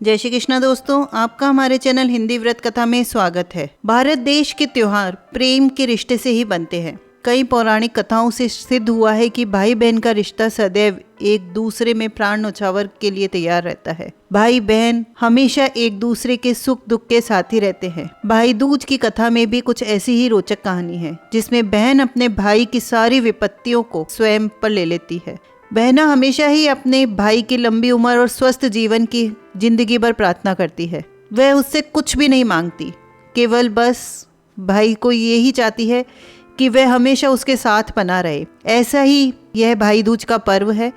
जय श्री कृष्णा दोस्तों, आपका हमारे चैनल हिंदी व्रत कथा में स्वागत है। भारत देश के त्योहार प्रेम के रिश्ते से ही बनते हैं। कई पौराणिक कथाओं से सिद्ध हुआ है कि भाई बहन का रिश्ता सदैव एक दूसरे में प्राण न्यौछावर के लिए तैयार रहता है। भाई बहन हमेशा एक दूसरे के सुख दुख के साथी रहते हैं। भाई दूज की कथा में भी कुछ ऐसी ही रोचक कहानी है, जिसमें बहन अपने भाई की सारी विपत्तियों को स्वयं पर ले लेती है। बहना हमेशा ही अपने भाई की लंबी उम्र और स्वस्थ जीवन की जिंदगी भर प्रार्थना करती है। वह उससे कुछ भी नहीं मांगती, केवल बस भाई को यही चाहती है कि वह हमेशा उसके साथ बना रहे। ऐसा ही यह भाई दूज का पर्व है,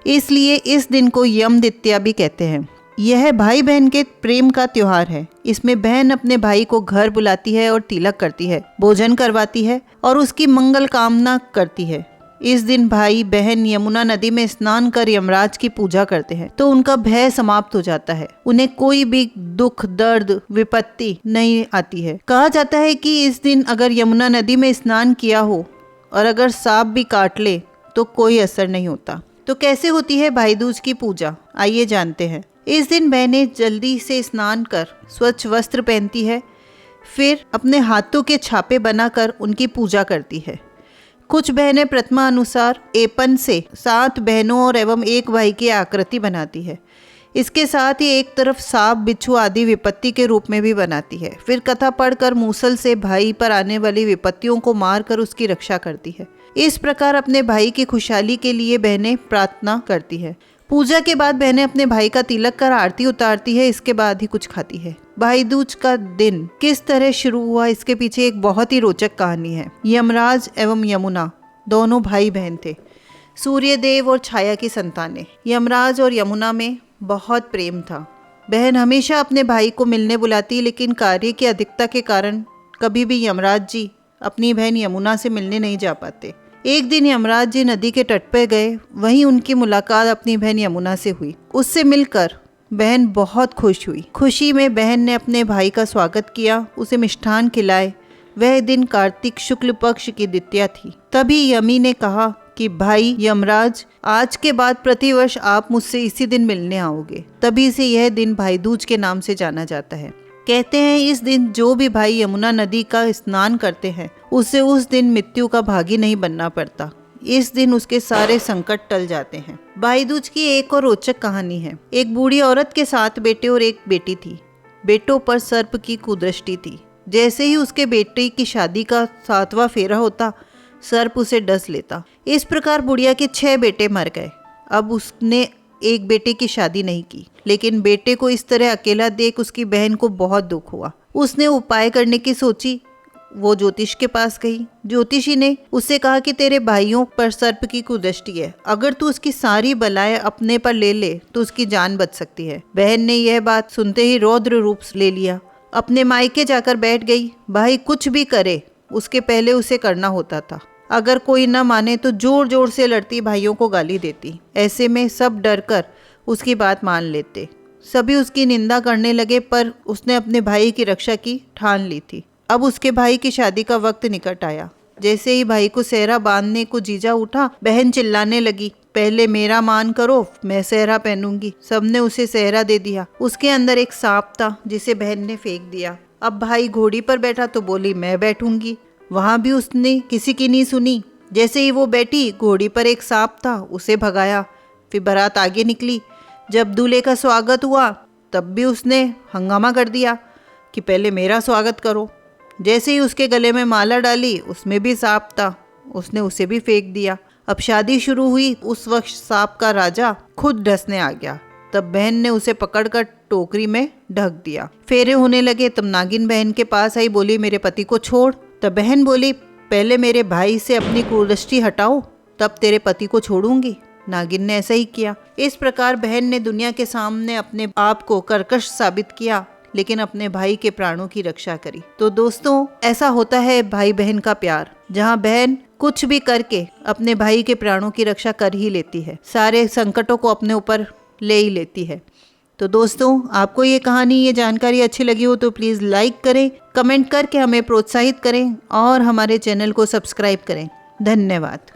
इसलिए इस दिन को यम द्वितीया भी कहते हैं। यह भाई बहन के प्रेम का त्योहार है। इसमें बहन अपने भाई को घर बुलाती है और तिलक करती है, भोजन करवाती है और उसकी मंगल कामना करती है। इस दिन भाई बहन यमुना नदी में स्नान कर यमराज की पूजा करते हैं, तो उनका भय समाप्त हो जाता है। उन्हें कोई भी दुख दर्द विपत्ति नहीं आती है। कहा जाता है कि इस दिन अगर यमुना नदी में स्नान किया हो और अगर सांप भी काट ले तो कोई असर नहीं होता। तो कैसे होती है भाई दूज की पूजा, आइए जानते हैं। इस दिन बहनें जल्दी से स्नान कर स्वच्छ वस्त्र पहनती है, फिर अपने हाथों के छापे बनाकर उनकी पूजा करती है। कुछ बहनें प्रतिमा अनुसार एपन से 7 बहनों और एवं एक भाई की आकृति बनाती है। इसके साथ ही एक तरफ सांप बिच्छू आदि विपत्ति के रूप में भी बनाती है। फिर कथा पढ़कर मूसल से भाई पर आने वाली विपत्तियों को मारकर उसकी रक्षा करती है। इस प्रकार अपने भाई की खुशहाली के लिए बहनें प्रार्थना करती है। पूजा के बाद बहनें अपने भाई का तिलक कर आरती उतारती है, इसके बाद ही कुछ खाती है। भाई दूज का दिन किस तरह शुरू हुआ, इसके पीछे एक बहुत ही रोचक कहानी है। यमराज एवं यमुना दोनों भाई बहन थे, सूर्य देव और छाया की संतानें। यमराज और यमुना में बहुत प्रेम था। बहन हमेशा अपने भाई को मिलने बुलाती, लेकिन कार्य की अधिकता के कारण कभी भी यमराज जी अपनी बहन यमुना से मिलने नहीं जा पाते। एक दिन यमराज जी नदी के तट पर गए, वहीं उनकी मुलाकात अपनी बहन यमुना से हुई। उससे मिलकर बहन बहुत खुश हुई। खुशी में बहन ने अपने भाई का स्वागत किया, उसे मिष्ठान खिलाए। वह दिन कार्तिक शुक्ल पक्ष की द्वितीया थी। तभी यमी ने कहा कि भाई यमराज, आज के बाद प्रतिवर्ष आप मुझसे इसी दिन मिलने आओगे। तभी से यह दिन भाई दूज के नाम से जाना जाता है। कहते हैं इस दिन जो भी भाई यमुना नदी का स्नान करते हैं, उसे उस दिन मृत्यु का भागी नहीं बनना पड़ता। इस दिन उसके सारे संकट टल जाते हैं। भाई दूज की एक और रोचक कहानी है। एक बूढ़ी औरत के 7 बेटे और एक बेटी थी। बेटों पर सर्प की कुदृष्टि थी। जैसे ही उसके बेटे की शादी का 7वां फेरा होता, सर्प उसे डस लेता। इस प्रकार बुढ़िया के 6 बेटे मर गए। अब उसने एक बेटे की शादी नहीं की, लेकिन बेटे को इस तरह अकेला देख उसकी बहन को बहुत दुख हुआ। उसने उपाय करने की सोची। वो ज्योतिष के पास गई। ज्योतिषी ने उससे कहा कि तेरे भाइयों पर सर्प की कुदृष्टि है, अगर तू उसकी सारी बलाएं अपने पर ले ले तो उसकी जान बच सकती है। बहन ने यह बात सुनते ही रौद्र रूप ले लिया, अपने मायके जाकर बैठ गई। भाई कुछ भी करे, उसके पहले उसे करना होता था। अगर कोई न माने तो जोर जोर से लड़ती, भाइयों को गाली देती। ऐसे में सब डर कर उसकी बात मान लेते। सभी उसकी निंदा करने लगे, पर उसने अपने भाई की रक्षा की ठान ली थी। अब उसके भाई की शादी का वक्त निकट आया। जैसे ही भाई को सेहरा बांधने को जीजा उठा, बहन चिल्लाने लगी, पहले मेरा मान करो, मैं सेहरा पहनूंगी। सबने उसे सेहरा दे दिया। उसके अंदर एक सांप था, जिसे बहन ने फेंक दिया। अब भाई घोड़ी पर बैठा तो बोली मैं बैठूंगी। वहां भी उसने किसी की नहीं सुनी। जैसे ही वो बैठी, घोड़ी पर एक सांप था, उसे भगाया। फिर बारात आगे निकली। जब दूल्हे का स्वागत हुआ, तब भी उसने हंगामा कर दिया कि पहले मेरा स्वागत करो। जैसे ही उसके गले में माला डाली, उसमें भी सांप था, उसने उसे भी फेंक दिया। अब शादी शुरू हुई। उस वक्त सांप का राजा खुद डसने आ गया। तब बहन ने उसे पकड़कर टोकरी में ढक दिया। फेरे होने लगे, तब नागिन बहन के पास आई, बोली मेरे पति को छोड़। तब बहन बोली पहले मेरे भाई से अपनी कुदृष्टि हटाओ, तब तेरे पति को छोड़ूंगी। नागिन ने ऐसा ही किया। इस प्रकार बहन ने दुनिया के सामने अपने आप को कर्कश साबित किया, लेकिन अपने भाई के प्राणों की रक्षा करी। तो दोस्तों, ऐसा होता है भाई बहन का प्यार, जहाँ बहन कुछ भी करके अपने भाई के प्राणों की रक्षा कर ही लेती है, सारे संकटों को अपने ऊपर ले ही लेती है। तो दोस्तों, आपको ये कहानी, ये जानकारी अच्छी लगी हो तो प्लीज़ लाइक करें, कमेंट करके हमें प्रोत्साहित करें और हमारे चैनल को सब्सक्राइब करें। धन्यवाद।